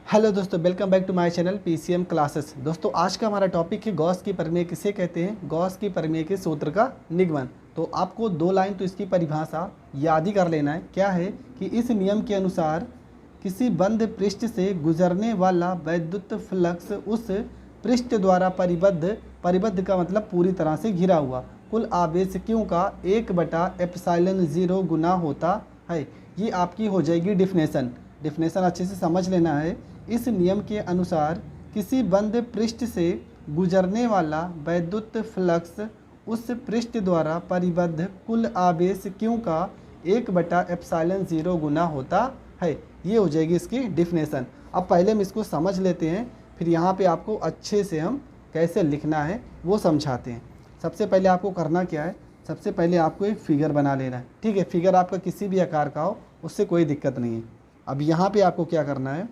Hello दोस्तों, welcome back to my channel PCM classes. दोस्तों आज का हमारा टॉपिक है गॉस की प्रमेय किसे कहते हैं, गॉस की प्रमेय के सूत्र का निगमन। तो आपको दो लाइन तो इसकी परिभाषा याद ही कर लेना है। क्या है कि इस नियम के अनुसार किसी बंद पृष्ठ से गुजरने वाला वैद्युत फ्लक्स उस पृष्ठ द्वारा परिबद्ध का मतलब पूरी तरह से घिरा हुआ कुल आवेश Q का 1/ε0 गुना होता है। ये आपकी हो जाएगी डिफिनेशन अच्छे से समझ लेना है। इस नियम के अनुसार किसी बंद पृष्ठ से गुजरने वाला वैद्युत फ्लक्स उस पृष्ठ द्वारा परिबद्ध कुल आवेश Q का 1/ε0 गुना होता है। ये हो जाएगी इसकी डिफिनेशन। अब पहले हम इसको समझ लेते हैं, फिर यहाँ पे आपको अच्छे से हम कैसे लिखना है वो समझाते हैं। सबसे पहले आपको करना क्या है, सबसे पहले आपको एक फिगर बना लेना है। ठीक है, फिगर आपका किसी भी आकार का हो उससे कोई दिक्कत नहीं है। अब यहाँ पे आपको क्या करना है,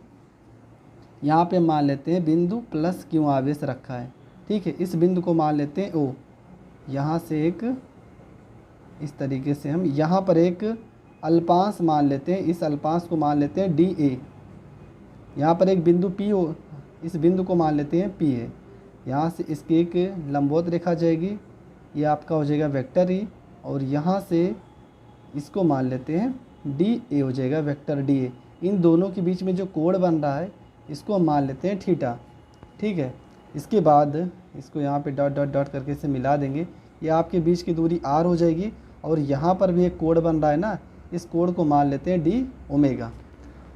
यहाँ पे मान लेते हैं बिंदु प्लस Q आवेश रखा है। ठीक है, इस बिंदु को मान लेते हैं O। यहाँ से एक इस तरीके से हम यहाँ पर एक अल्पांश मान लेते हैं, इस अल्पांश को मान लेते हैं DA। यहाँ पर एक बिंदु P हो, इस बिंदु को मान लेते हैं P है। यहाँ से इसकी एक लंबवत रेखा जाएगी, ये आपका हो जाएगा वेक्टर E। और यहाँ से इसको मान लेते हैं DA हो जाएगा वेक्टर DA। इन दोनों के बीच में जो कोण बन रहा है इसको हम मान लेते हैं थीटा। ठीक है, इसके बाद इसको यहाँ पे डॉट डॉट डॉट करके से मिला देंगे, ये आपके बीच की दूरी R हो जाएगी। और यहाँ पर भी एक कोण बन रहा है ना, इस कोण को मान लेते हैं D ओमेगा।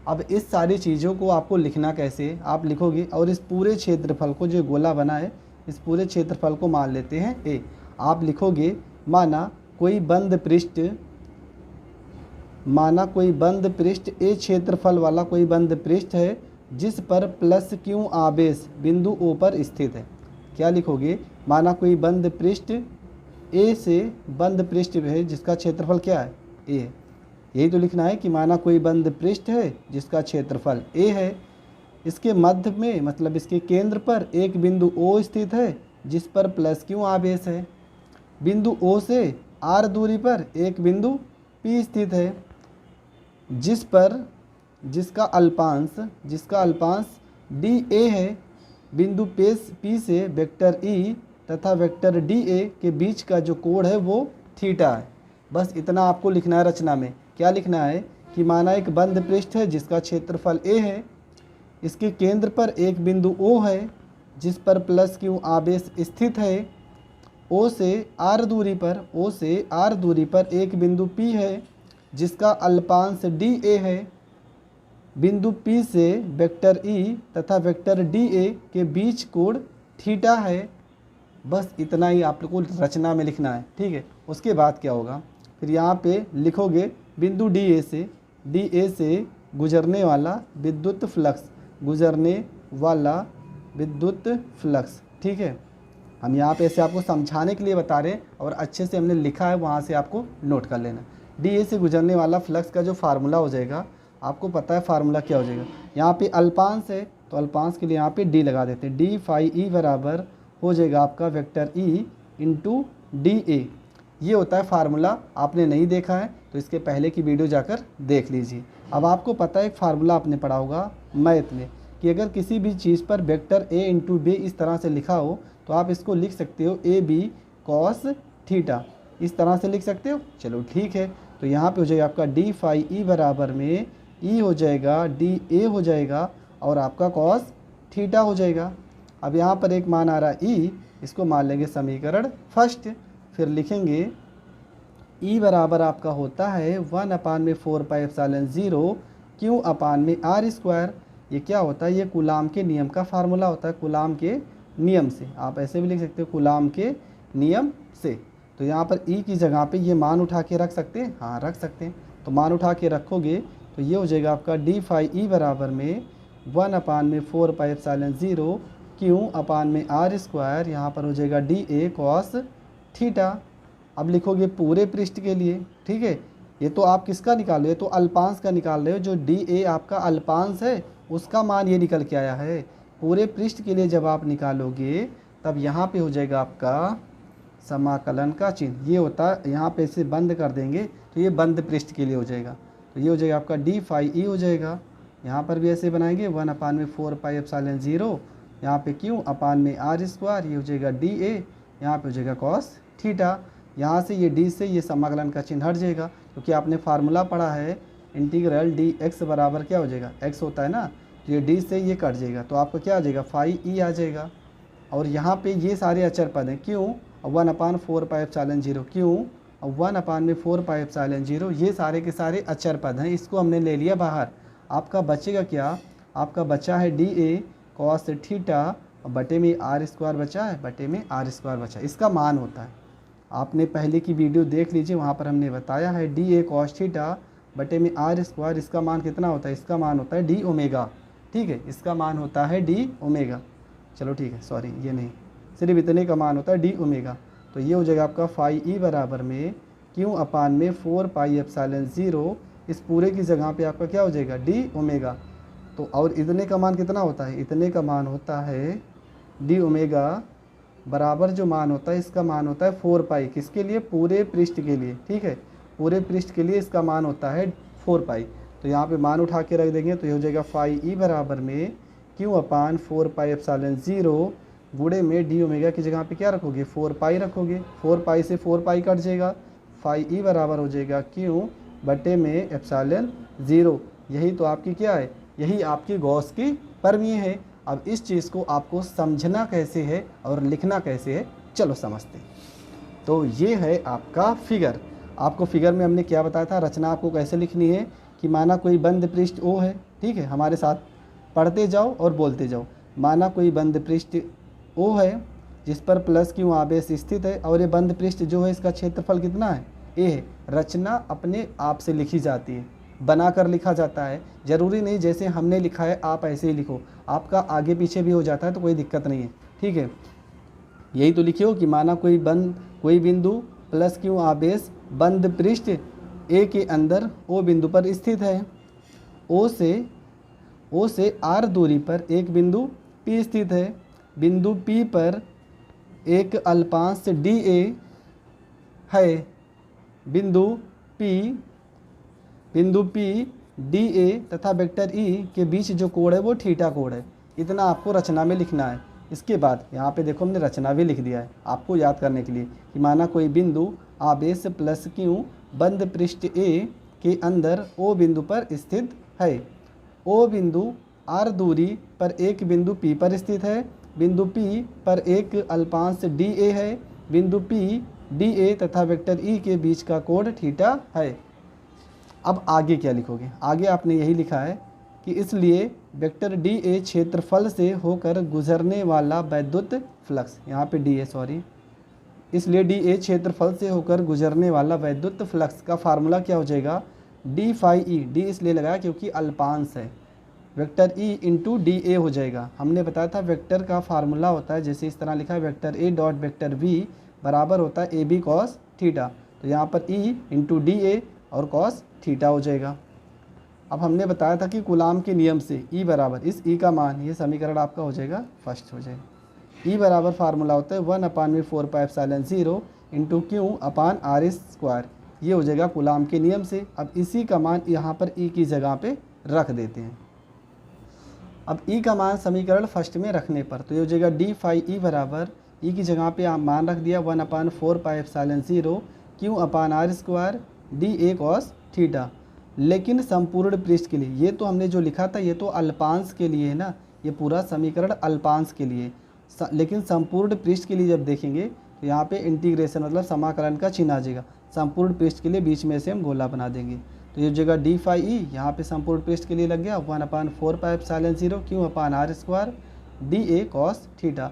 अब इस सारी चीज़ों को आपको लिखना कैसे, आप लिखोगे और इस पूरे क्षेत्रफल को जो गोला बना है इस पूरे क्षेत्रफल को मान लेते हैं A। आप लिखोगे माना कोई बंद पृष्ठ A क्षेत्रफल वाला कोई बंद पृष्ठ है जिस पर प्लस Q आवेश बिंदु O पर स्थित है। क्या लिखोगे, माना कोई बंद पृष्ठ A से बंद पृष्ठ है जिसका क्षेत्रफल क्या है A है। यही तो लिखना है कि माना कोई बंद पृष्ठ है जिसका क्षेत्रफल A है, इसके मध्य में मतलब इसके केंद्र पर एक बिंदु O स्थित है जिस पर प्लस Q आवेश है। बिंदु O से R दूरी पर एक बिंदु P स्थित है जिसका अल्पांश DA है। बिंदु P से वेक्टर E तथा वेक्टर DA के बीच का जो कोण है वो थीटा है। बस इतना आपको लिखना है रचना में। क्या लिखना है कि माना एक बंद पृष्ठ है जिसका क्षेत्रफल A है, इसके केंद्र पर एक बिंदु O है जिस पर प्लस Q आवेश स्थित है। O से R दूरी पर एक बिंदु P है जिसका अल्पांश DA है। बिंदु P से वेक्टर E तथा वेक्टर DA के बीच कोण थीटा है। बस इतना ही आपको रचना में लिखना है। ठीक है, उसके बाद क्या होगा, फिर यहाँ पे लिखोगे बिंदु DA से गुजरने वाला विद्युत फ्लक्स। ठीक है, हम यहाँ पे ऐसे आपको समझाने के लिए बता रहे हैं और अच्छे से हमने लिखा है, वहाँ से आपको नोट कर लेना। DA से गुजरने वाला फ्लक्स का जो फार्मूला हो जाएगा, आपको पता है फार्मूला क्या हो जाएगा। यहाँ पे अल्पांश है तो अल्पांश के लिए यहाँ पे D लगा देते हैं। D फाई E बराबर हो जाएगा आपका वेक्टर E इंटू DA। ये होता है फार्मूला। आपने नहीं देखा है तो इसके पहले की वीडियो जाकर देख लीजिए। अब आपको पता है एक फार्मूला आपने पढ़ा होगा मैथ में कि अगर किसी भी चीज़ पर वेक्टर A इंटू B इस तरह से लिखा हो तो आप इसको लिख सकते हो AB कॉस थीटा, इस तरह से लिख सकते हो। चलो ठीक है, तो यहाँ पे हो जाएगा आपका D फाई E बराबर में E हो जाएगा DA हो जाएगा और आपका कॉस थीटा हो जाएगा। अब यहाँ पर एक मान आ रहा है E, इसको मान लेंगे समीकरण फर्स्ट। फिर लिखेंगे E बराबर आपका होता है 1/4πε0 Q/r²। ये क्या होता है, ये कूलाम के नियम का फार्मूला होता है। कूलाम के नियम से आप ऐसे भी लिख सकते हो, कूलाम के नियम से। तो यहाँ पर E की जगह पे ये मान उठा के रख सकते हैं, हाँ रख सकते हैं। तो मान उठा के रखोगे तो ये हो जाएगा आपका D फाई E बराबर में 1/4πε0 Q/r²। यहाँ पर हो जाएगा DA कॉस थीटा। अब लिखोगे पूरे पृष्ठ के लिए। ठीक है, ये तो आप किसका निकाल रहे हो, तो अल्पांश का निकाल रहे हो। जो DA आपका अल्पांश है उसका मान ये निकल के आया है। पूरे पृष्ठ के लिए जब आप निकालोगे तब यहाँ पे हो जाएगा आपका समाकलन का चिन्ह। ये होता है, यहाँ पे से बंद कर देंगे तो ये बंद पृष्ठ के लिए हो जाएगा। तो ये हो जाएगा आपका D फाई E हो जाएगा यहाँ पर भी ऐसे बनाएंगे 1/4πε0, यहाँ पे क्यों अपान में आर स्क्वायर, ये हो जाएगा डी ए, यहाँ पे हो जाएगा कॉस थीटा। यहाँ से ये डी से ये समाकलन का चिन्ह हट जाएगा, क्योंकि आपने फार्मूला पढ़ा है इंटीग्रल डी एक्स बराबर क्या हो जाएगा, एक्स होता है ना, तो ये डी से ये कट जाएगा, तो आपका क्या आ जाएगा, फाई ई आ जाएगा। और यहाँ पे ये सारे अचर पद हैं, क्यों 1/4πε0, क्यों 1/4πε0, ये सारे के सारे अचर पद हैं, इसको हमने ले लिया बाहर। आपका बचेगा क्या, आपका बचा है डी ए कॉस थीटा बटे में आर स्क्वायर बचा है, बटे में आर स्क्वायर बचा है, इसका मान होता है। आपने पहले की वीडियो देख लीजिए, वहाँ पर हमने बताया है डी ए कॉस थीटा बटे में आर स्क्वायर, इसका मान कितना होता है, इसका मान होता है डी ओमेगा। ठीक है, इसका मान होता है डी ओमेगा। चलो ठीक है, सॉरी ये नहीं, सिर्फ इतने का मान होता है डी ओमेगा। तो ये हो जाएगा आपका फाई ई बराबर में क्यों अपान में 4πε0, इस पूरे की जगह पे आपका क्या हो जाएगा, डी ओमेगा। तो और इतने का मान कितना होता है, इतने का मान होता है डी ओमेगा बराबर जो मान होता है इसका मान होता है 4π, किसके लिए, पूरे पृष्ठ के लिए। ठीक है, पूरे पृष्ठ के लिए इसका मान होता है 4π। तो यहाँ पे मान उठा के रख देंगे, तो ये हो जाएगा फाई ई बराबर में क्यों अपान 4πε0 गुणे में डी ओमेगा की जगह पे क्या रखोगे, 4π रखोगे, 4π से 4π कट जाएगा, फाई ई बराबर हो जाएगा क्यों बटे में एप्सिलॉन 0। यही तो आपकी क्या है, यही आपकी गॉस की प्रमेय है। अब इस चीज़ को आपको समझना कैसे है और लिखना कैसे है, चलो समझते हैं। तो ये है आपका फिगर। आपको फिगर में हमने क्या बताया था, रचना आपको कैसे लिखनी है कि माना कोई बंद पृष्ठ ओ है। ठीक है, हमारे साथ पढ़ते जाओ और बोलते जाओ। माना कोई बंद पृष्ठ ओ है जिस पर प्लस क्यू आवेश स्थित है, और ये बंद पृष्ठ जो है इसका क्षेत्रफल कितना है, ए है। रचना अपने आप से लिखी जाती है, बनाकर लिखा जाता है, ज़रूरी नहीं जैसे हमने लिखा है आप ऐसे ही लिखो, आपका आगे पीछे भी हो जाता है तो कोई दिक्कत नहीं है। ठीक है, यही तो लिखियो कि माना कोई बिंदु प्लस क्यू आवेश बंद पृष्ठ ए के अंदर ओ बिंदु पर स्थित है। ओ से आर दूरी पर एक बिंदु पी स्थित है। बिंदु पी पर एक अल्पांश डी ए है। बिंदु पी डी ए तथा वेक्टर ई के बीच जो कोण है वो थीटा कोण है। इतना आपको रचना में लिखना है। इसके बाद यहाँ पे देखो हमने रचना भी लिख दिया है आपको याद करने के लिए कि माना कोई बिंदु आवेश प्लस क्यू बंद पृष्ठ ए के अंदर ओ बिंदु पर स्थित है। ओ बिंदु आर दूरी पर एक बिंदु पी पर स्थित है। बिंदु पी पर एक अल्पांश डी ए है। बिंदु पी डी ए तथा वेक्टर ई के बीच का कोण थीटा है। अब आगे क्या लिखोगे, आगे आपने यही लिखा है कि इसलिए वेक्टर डी ए क्षेत्रफल से होकर गुजरने वाला वैद्युत फ्लक्स, यहाँ पे डी ए सॉरी, इसलिए डी ए क्षेत्रफल से होकर गुजरने वाला वैद्युत फ्लक्स का फार्मूला क्या हो जाएगा, डी फाई ई। डी इसलिए लगाया क्योंकि अल्पांश है, vector E into D A हो जाएगा। हमने बताया था वेक्टर का फार्मूला होता है, जैसे इस तरह लिखा है vector A dot vector V बराबर होता है ए बी कॉस थीटा। तो यहाँ पर ई इंटू डी ए और कॉस थीटा हो जाएगा। अब हमने बताया था कि कूलाम के नियम से ई बराबर, इस ई का मान, ये समीकरण आपका हो जाएगा फर्स्ट हो जाएगा। ई बराबर फार्मूला होता है 1/4πε0 into Q upon R square, ये हो जाएगा कूलाम के नियम से। अब इसी का मान यहाँ पर ई की जगह पे रख देते हैं। अब ई का मान समीकरण फर्स्ट में रखने पर तो ये हो जाएगा डी फाई ई बराबर, ई की जगह पे आप मान रख दिया 1/4πε0 Q upon R square D A cos theta. लेकिन संपूर्ण पृष्ठ के लिए, ये तो हमने जो लिखा था ये तो अल्पांश के लिए है ना, ये पूरा समीकरण अल्पांश के लिए। लेकिन संपूर्ण पृष्ठ के लिए जब देखेंगे तो यहाँ पे इंटीग्रेशन मतलब समाकलन का चिन्ह आ जाएगा। संपूर्ण पृष्ठ के लिए बीच में से हम गोला बना देंगे, तो ये जगह डी फाई ई यहाँ पे संपूर्ण पृष्ठ के लिए लग गया 1/4πε0 Q upon R square D A cos theta.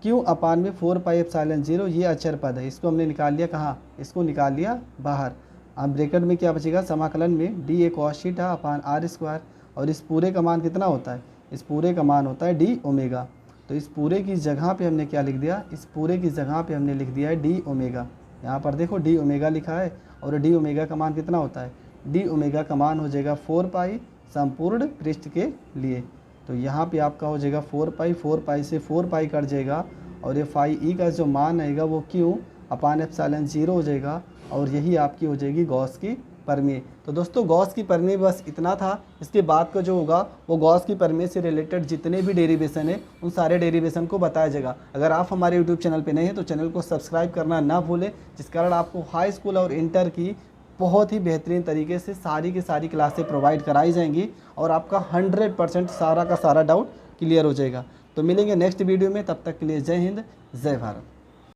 Q upon में 4πε0 ये अचर पद है, इसको हमने निकाल लिया कहाँ, इसको निकाल लिया बाहर। अब ब्रैकेट में क्या बचेगा, समाकलन में D A cos theta upon R square, और इस पूरे का मान कितना होता है, इस पूरे का मान होता है डी ओमेगा। तो इस पूरे की जगह पे हमने क्या लिख दिया, इस पूरे की जगह पे हमने लिख दिया है डी ओमेगा। यहाँ पर देखो डी ओमेगा लिखा है, और डी ओमेगा का मान कितना होता है, डी ओमेगा का मान हो जाएगा 4π संपूर्ण पृष्ठ के लिए। तो यहाँ पे आपका हो जाएगा 4π, 4π से 4π कट जाएगा, और ये फाई ई का जो मान आएगा वो क्यू अपान एप्सिलॉन 0 हो जाएगा, और यही आपकी हो जाएगी गॉस की प्रमेय। तो दोस्तों गॉस की प्रमेय बस इतना था। इसके बाद का जो होगा वो गॉस की प्रमेय से रिलेटेड जितने भी डेरिवेशन है उन सारे डेरिवेशन को बताया जाएगा। अगर आप हमारे यूट्यूब चैनल पे नए हैं तो चैनल को सब्सक्राइब करना ना भूलें, जिस कारण आपको हाई स्कूल और इंटर की बहुत ही बेहतरीन तरीके से सारी की सारी क्लासें प्रोवाइड कराई जाएंगी और आपका 100% सारा का सारा डाउट क्लियर हो जाएगा। तो मिलेंगे नेक्स्ट वीडियो में, तब तक के लिए जय हिंद, जय भारत।